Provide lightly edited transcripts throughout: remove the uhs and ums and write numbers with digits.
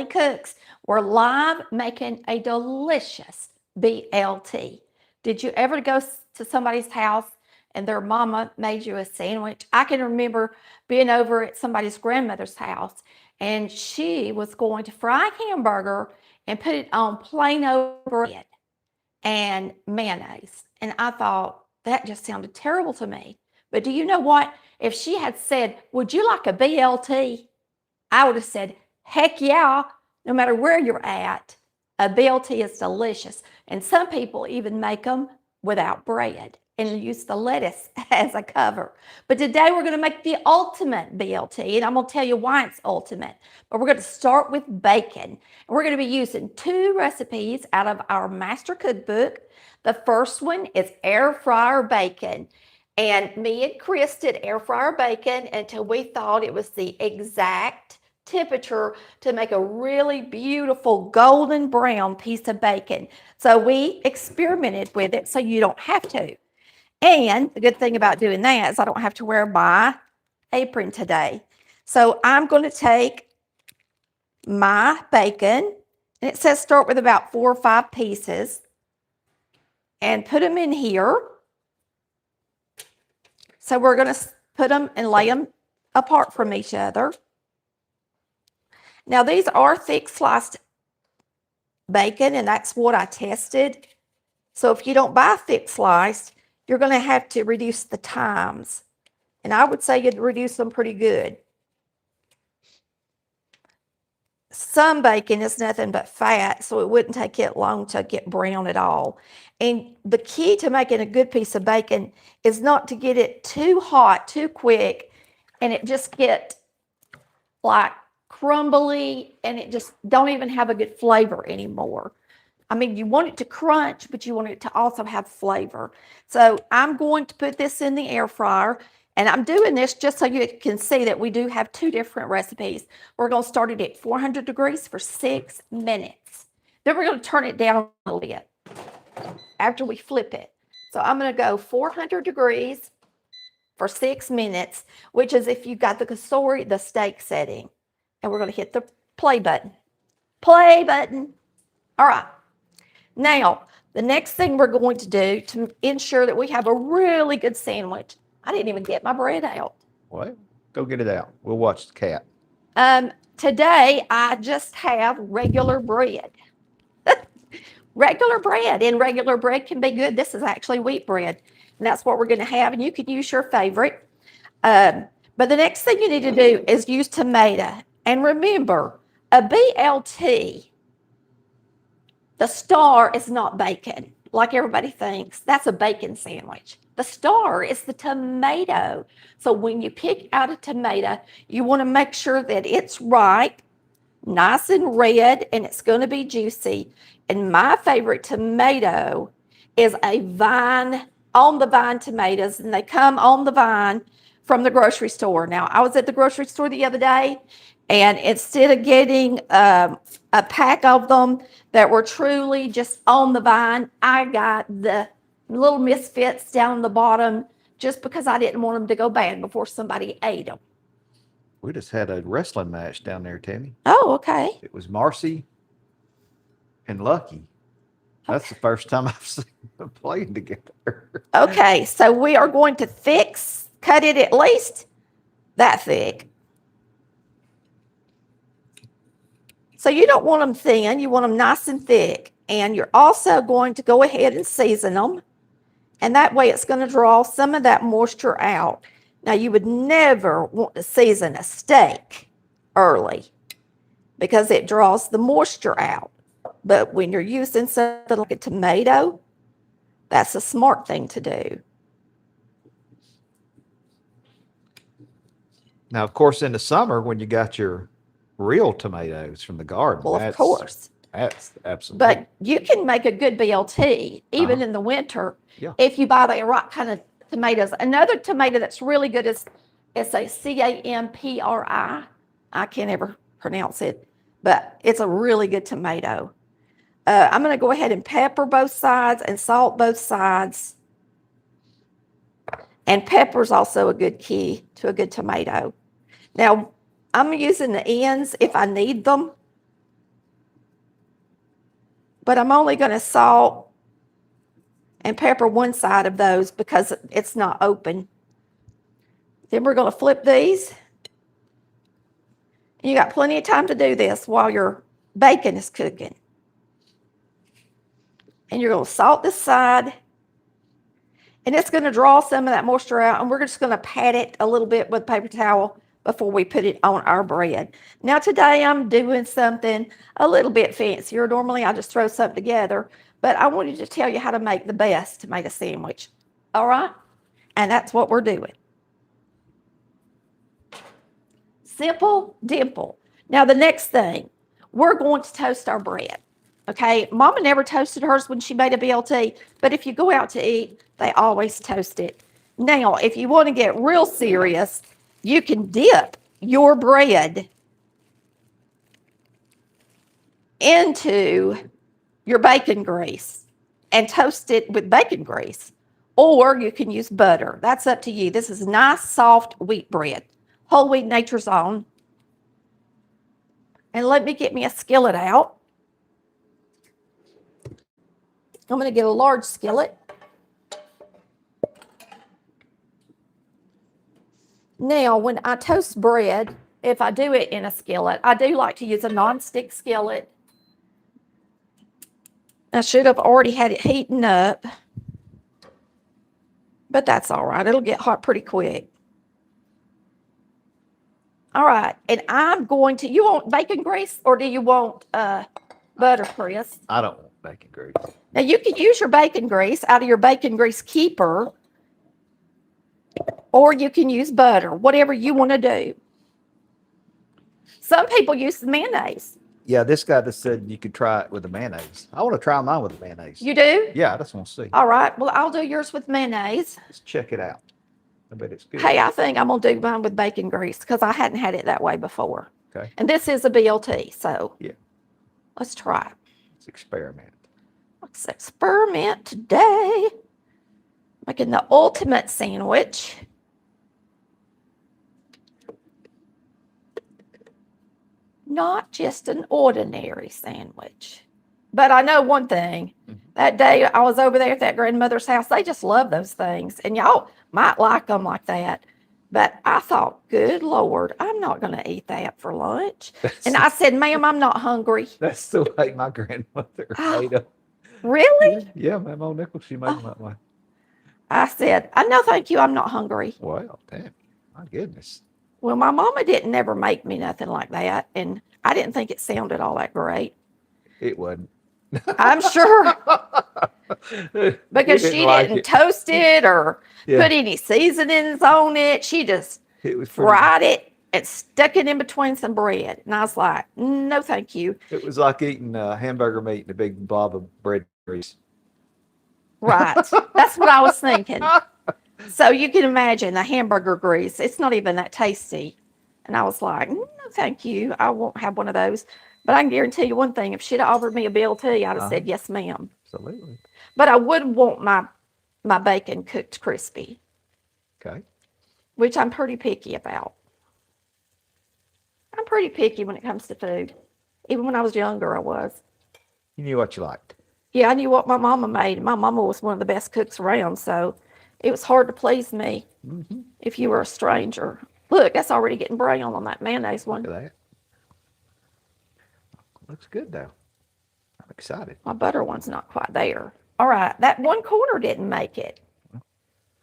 Cooks were live making a delicious BLT. Did you ever go to somebody's house and their mama made you a sandwich? I can remember being over at somebody's grandmother's house, and she was going to fry a hamburger and put it on plain old bread and mayonnaise. And I thought, that just sounded terrible to me. But do you know what? If she had said, would you like a BLT? I would have said, heck yeah, no matter where you're at. A BLT is delicious. And some people even make them without bread and use the lettuce as a cover. But today we're going to make the ultimate BLT, and I'm going to tell you why it's ultimate. But we're going to start with bacon. And we're going to be using 2 recipes out of our master cookbook. The first one is air fryer bacon. And me and Chris did air fryer bacon until we thought it was the exact temperature to make a really beautiful golden brown piece of bacon. So we experimented with it so you don't have to. And the good thing about doing that is I don't have to wear my apron today. So I'm going to take my bacon, and it says start with about 4 or 5 pieces, and put them in here. So we're going to put them and lay them apart from each other. Now these are thick sliced bacon, and that's what I tested. So if you don't buy thick sliced, you're going to have to reduce the times. And I would say you'd reduce them pretty good. Some bacon is nothing but fat, so it wouldn't take it long to get brown at all. And the key to making a good piece of bacon is not to get it too hot, too quick, and it just get like crumbly, and it just don't even have a good flavor anymore. I mean, you want it to crunch, but you want it to also have flavor. So I'm going to put this in the air fryer, and I'm doing this just so you can see that we do have 2 different recipes. We're going to start it at 400 degrees for 6 minutes. Then we're going to turn it down a little bit after we flip it. So I'm going to go 400 degrees for 6 minutes, which is if you got the steak setting. And we're going to hit the play button. Play button. All right. Now, the next thing we're going to do to ensure that we have a really good sandwich, I didn't even get my bread out. What? Go get it out. We'll watch the cat. Today, I just have regular bread. Regular bread, and regular bread can be good. This is actually wheat bread, and that's what we're going to have, and you can use your favorite. But the next thing you need to do is use tomato. And remember, a BLT, the star is not bacon, like everybody thinks. That's a bacon sandwich. The star is the tomato. So when you pick out a tomato, you want to make sure that it's ripe, nice and red, and it's going to be juicy. And my favorite tomato is a vine, on the vine tomatoes, and they come on the vine from the grocery store. Now, I was at the grocery store the other day, and instead of getting a pack of them that were truly just on the vine, I got the little misfits down the bottom just because I didn't want them to go bad before somebody ate them. We just had a wrestling match down there, Tammy. Oh, okay. It was Marcy and Lucky. That's the first time I've seen them playing together. Okay, so we are going to cut it at least that thick. So you don't want them thin, you want them nice and thick. And you're also going to go ahead and season them. And that way it's going to draw some of that moisture out. Now you would never want to season a steak early because it draws the moisture out. But when you're using something like a tomato, that's a smart thing to do. Now, of course, in the summer when you got your real tomatoes from the garden. Well, of course. That's absolutely. But you can make a good BLT even in the winter if you buy the right kind of tomatoes. Another tomato that's really good is it's a Campri. I can't ever pronounce it, but it's a really good tomato. I'm going to go ahead and pepper both sides and salt both sides. And pepper is also a good key to a good tomato. Now, I'm using the ends if I need them. but I'm only going to salt and pepper one side of those because it's not open. Then we're going to flip these. You got plenty of time to do this while your bacon is cooking. And you're going to salt this side. And it's going to draw some of that moisture out. And we're just going to pat it a little bit with a paper towel before we put it on our bread. Now today I'm doing something a little bit fancier. Normally I just throw something together. But I wanted to tell you how to make the best tomato sandwich. All right? And that's what we're doing. Simple, dimple. Now the next thing, we're going to toast our bread. Okay, Mama never toasted hers when she made a BLT, but if you go out to eat, they always toast it. Now, if you want to get real serious, you can dip your bread into your bacon grease and toast it with bacon grease, or you can use butter. That's up to you. This is nice, soft wheat bread, whole wheat, Nature's Own. And let me get me a skillet out. I'm going to get a large skillet. Now, when I toast bread, if I do it in a skillet, I do like to use a nonstick skillet. I should have already had it heating up, but that's all right. It'll get hot pretty quick. All right, and I'm going to, you want bacon grease or do you want butter, Chris? I don't want bacon grease. Now, you can use your bacon grease out of your bacon grease keeper, or you can use butter, whatever you want to do. Some people use mayonnaise. Yeah, this guy just said you could try it with the mayonnaise. I want to try mine with the mayonnaise. You do? Yeah, I just want to see. All right, well, I'll do yours with mayonnaise. Let's check it out. I bet it's good. Hey, I think I'm going to do mine with bacon grease because I hadn't had it that way before. Okay. And this is a BLT, so yeah, let's try it. let's experiment. Let's experiment today. Making the ultimate sandwich. Not just an ordinary sandwich. But I know one thing. That day I was over there at that grandmother's house, they just love those things. And y'all might like them like that. But I thought, good Lord, I'm not going to eat that for lunch. And I said, ma'am, I'm not hungry. That's the way my grandmother made them. Really? Yeah, Ma'am Old Nickel, she made them that way. I said, no, thank you. I'm not hungry. Well, damn, my goodness. Well, my mama didn't never make me nothing like that. And I didn't think it sounded all that great. It wasn't. I'm sure. Because We she like didn't it. toast it or Yeah. put any seasonings on it. She just It was pretty, fried it and stuck it in between some bread. And I was like, no, thank you. it was like eating hamburger meat and a big blob of bread grease. Right. That's what I was thinking. So you can imagine the hamburger grease. It's not even that tasty. And I was like, no, thank you. I won't have one of those. But I can guarantee you one thing. If she'd have offered me a BLT, I'd have said, yes, ma'am. Absolutely. But I would want my bacon cooked crispy, Okay. which I'm pretty picky about. I'm pretty picky when it comes to food. Even when I was younger, I was. You knew what you liked. Yeah, I knew what my mama made. My mama was one of the best cooks around, so it was hard to please me if you were a stranger. Look, that's already getting brown on that mayonnaise one. Look at that. Looks good, though. I'm excited. My butter one's not quite there. All right, that one corner didn't make it.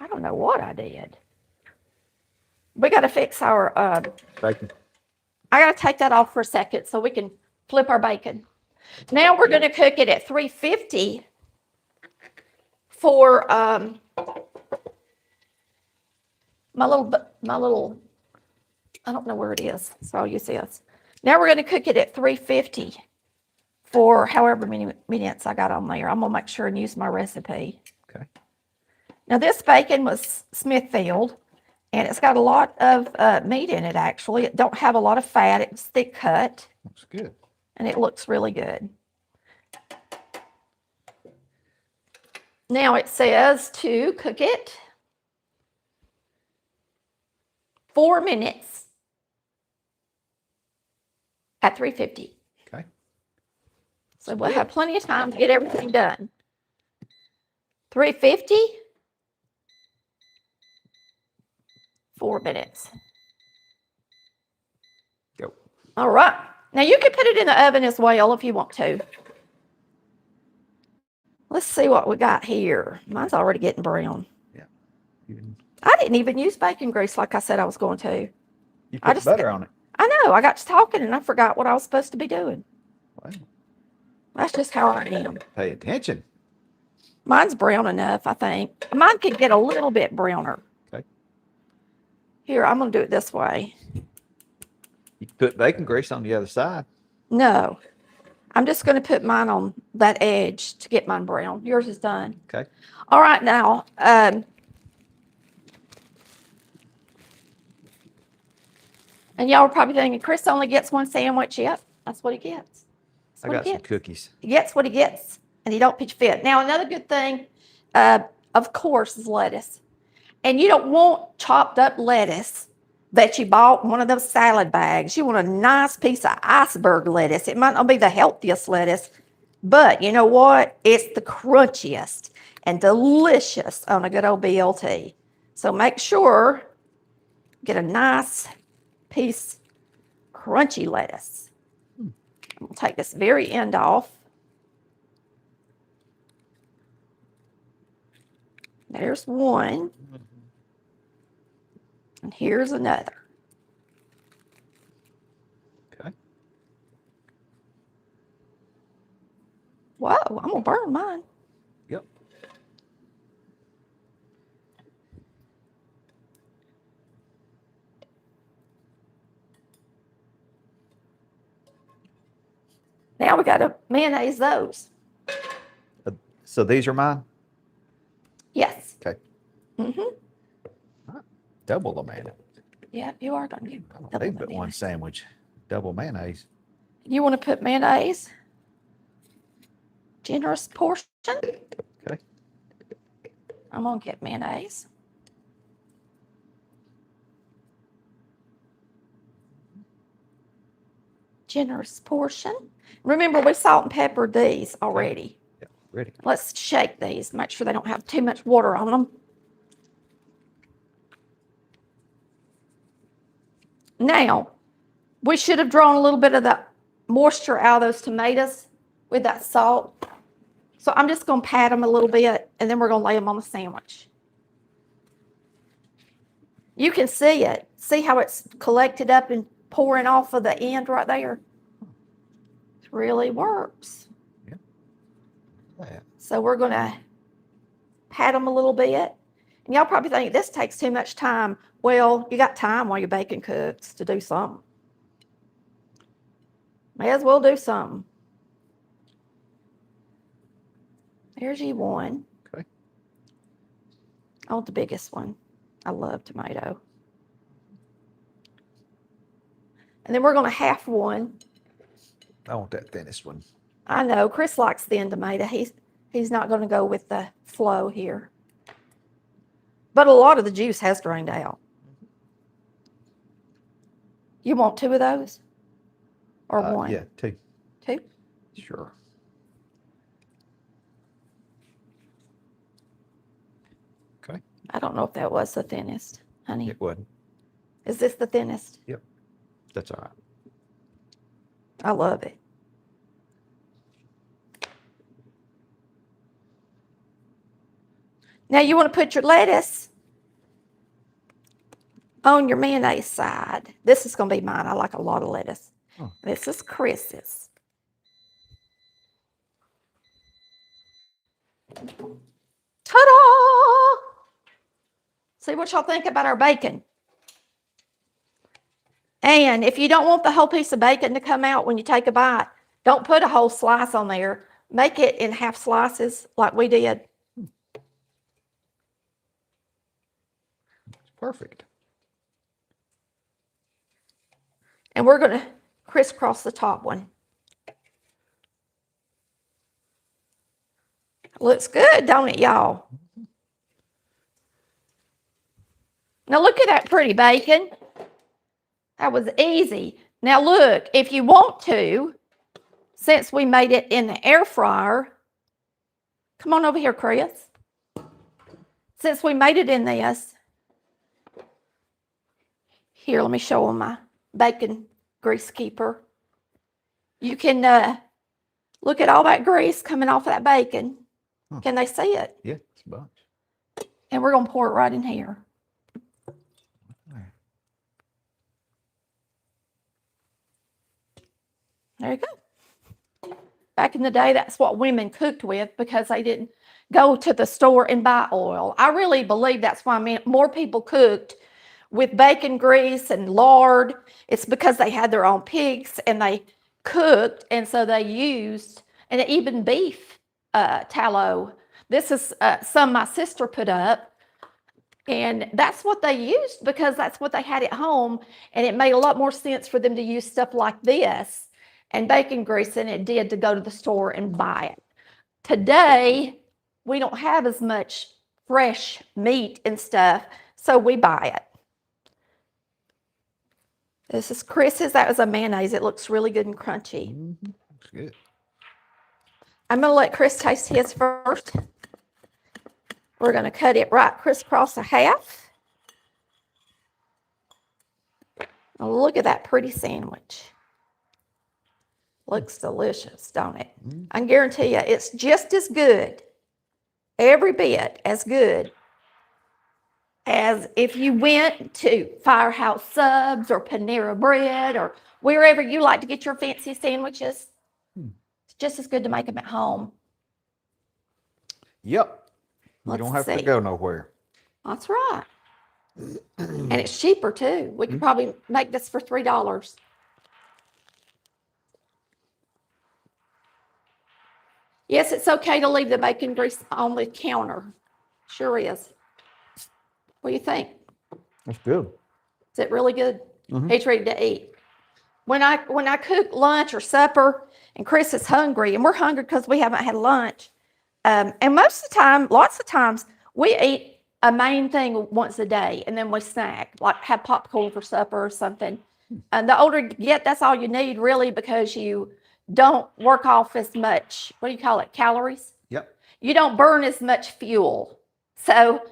I don't know what I did. We got to fix our, Bacon. I got to take that off for a second so we can flip our bacon. Now we're going to cook it at 350 for my little, I don't know where it is, so I'll use this. Now we're going to cook it at 350 for however many minutes I got on there. I'm going to make sure and use my recipe. Okay. Now this bacon was Smithfield, and it's got a lot of meat in it, actually. It don't have a lot of fat. It's thick cut. Looks good. And it looks really good. Now it says to cook it 4 minutes at 350. Okay. So we'll have plenty of time to get everything done. 350. 4 minutes. Go. All right. Now you can put it in the oven as well if you want to. Let's see what we got here. Mine's already getting brown. Yeah. I didn't even use bacon grease like I said I was going to. You put butter on it. I know. I got to talking and I forgot what I was supposed to be doing. Wow. That's just how I am. Pay attention. Mine's brown enough, I think. Mine could get a little bit browner. Okay. Here, I'm going to do it this way. You can put bacon grease on the other side. No. I'm just going to put mine on that edge to get mine brown. Yours is done. Okay. All right, now, and y'all are probably thinking, Chris only gets one sandwich. Yep, that's what he gets. I got some cookies. He gets what he gets, and he don't pitch fit. Now, another good thing, of course, is lettuce. And you don't want chopped up lettuce that you bought in one of those salad bags. You want a nice piece of iceberg lettuce. It might not be the healthiest lettuce, but you know what? It's the crunchiest and delicious on a good old BLT. So make sure, get a nice piece crunchy lettuce. I'm gonna take this very end off. There's one. And here's another. Okay. Whoa, I'm gonna burn mine. Yep. Now we gotta mayonnaise those. So these are mine? Yes. Okay. Double the mayonnaise. Yeah, you are gonna get double They put one sandwich. Double mayonnaise. You want to put mayonnaise? Generous portion. Okay. I'm gonna get mayonnaise. Generous portion. Remember, we salt and peppered these already. Yeah, ready. Let's shake these. Make sure they don't have too much water on them. Now, we should have drawn a little bit of that moisture out of those tomatoes with that salt. So I'm just going to pat them a little bit, and then we're going to lay them on the sandwich. You can see it. See how it's collected up and pouring off of the end right there? It really works. Yeah. So we're going to pat them a little bit. And y'all probably think this takes too much time. Well, you got time while your bacon cooks to do something. May as well do something. There's you one. Okay. I want the biggest one. I love tomato. And then we're going to half one. I want that thinnest one. I know Chris likes thin tomato. He's not going to go with the flow here. But a lot of the juice has drained out. You want 2 of those? Or 1? Yeah, 2. 2? Sure. Okay. I don't know if that was the thinnest, honey. It wasn't. Is this the thinnest? Yep. That's all right. I love it. Now you want to put your lettuce on your mayonnaise side. This is going to be mine. I like a lot of lettuce. Oh. This is Chris's. Ta-da! See what y'all think about our bacon. And if you don't want the whole piece of bacon to come out when you take a bite, don't put a whole slice on there. Make it in half slices like we did. Perfect. And we're going to crisscross the top one. Looks good, don't it, y'all? Now look at that pretty bacon. That was easy. Now look, if you want to, since we made it in the air fryer, come on over here, Chris. Since we made it in this, here, let me show them my bacon grease keeper. You can look at all that grease coming off of that bacon. Huh. Can they see it? Yeah, it's a bunch. And we're going to pour it right in here. There you go. Back in the day, that's what women cooked with because they didn't go to the store and buy oil. I really believe that's why more people cooked with bacon grease and lard. It's because they had their own pigs and they cooked, and so they used, and even beef tallow. This is some my sister put up, and that's what they used because that's what they had at home, and it made a lot more sense for them to use stuff like this and bacon grease than it did to go to the store and buy it. Today, we don't have as much fresh meat and stuff, so we buy it. This is Chris's. That was a mayonnaise. It looks really good and crunchy. Mm-hmm. Looks good. I'm going to let Chris taste his first. We're going to cut it right crisscross a half. Oh, look at that pretty sandwich. Looks delicious, don't it? Mm-hmm. I guarantee you, it's just as good, every bit as good as if you went to Firehouse Subs or Panera Bread or wherever you like to get your fancy sandwiches. It's just as good to make them at home. Yep. You don't have to go nowhere. That's right. And it's cheaper too. We could probably make this for $3. Yes, it's okay to leave the bacon grease on the counter. Sure is. What do you think? That's good. Is it really good? Mm-hmm. He's ready to eat. When I cook lunch or supper and Chris is hungry, and we're hungry because we haven't had lunch, and most of the time, lots of times, we eat a main thing once a day, and then we snack, like have popcorn for supper or something. And the older you get, that's all you need, really, because you don't work off as much, what do you call it, calories? Yep. You don't burn as much fuel. So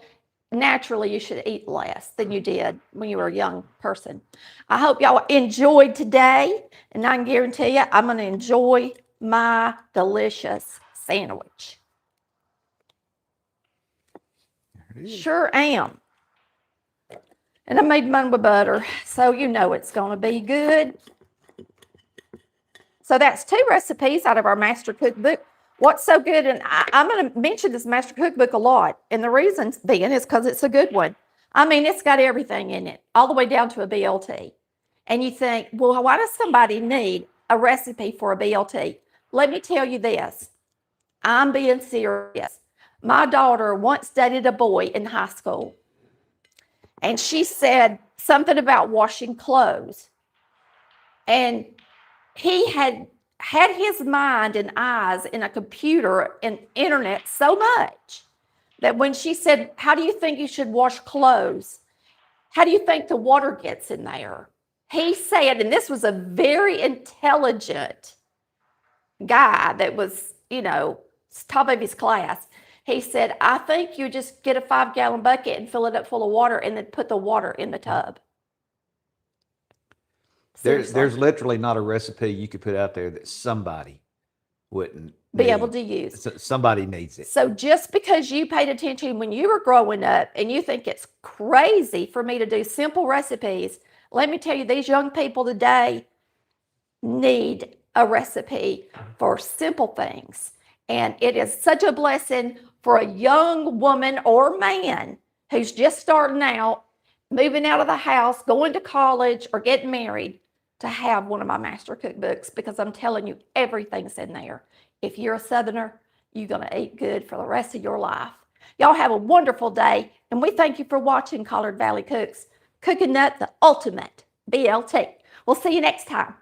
naturally, you should eat less than you did when you were a young person. I hope y'all enjoyed today, and I can guarantee you I'm going to enjoy my delicious sandwich. Sure am. And I made mine with butter, so you know it's going to be good. So that's 2 recipes out of our Master Cookbook. What's so good, and I'm going to mention this Master Cookbook a lot, and the reason being is because it's a good one. I mean, it's got everything in it, all the way down to a BLT. And you think, well, why does somebody need a recipe for a BLT? Let me tell you this. I'm being serious. My daughter once dated a boy in high school, and she said something about washing clothes. And he had his mind and eyes in a computer and internet so much that when she said, how do you think you should wash clothes? How do you think the water gets in there? He said, and this was a very intelligent guy that was, top of his class. He said, I think you just get a 5-gallon bucket and fill it up full of water and then put the water in the tub. There's literally not a recipe you could put out there that somebody wouldn't be able to use. Somebody needs it. So just because you paid attention when you were growing up and you think it's crazy for me to do simple recipes, let me tell you, these young people today need a recipe for simple things. And it is such a blessing for a young woman or man who's just starting out, moving out of the house, going to college, or getting married, to have one of my Master Cookbooks, because I'm telling you, everything's in there. If you're a Southerner, you're going to eat good for the rest of your life. Y'all have a wonderful day, and we thank you for watching Collard Valley Cooks, cooking up the ultimate BLT. We'll see you next time.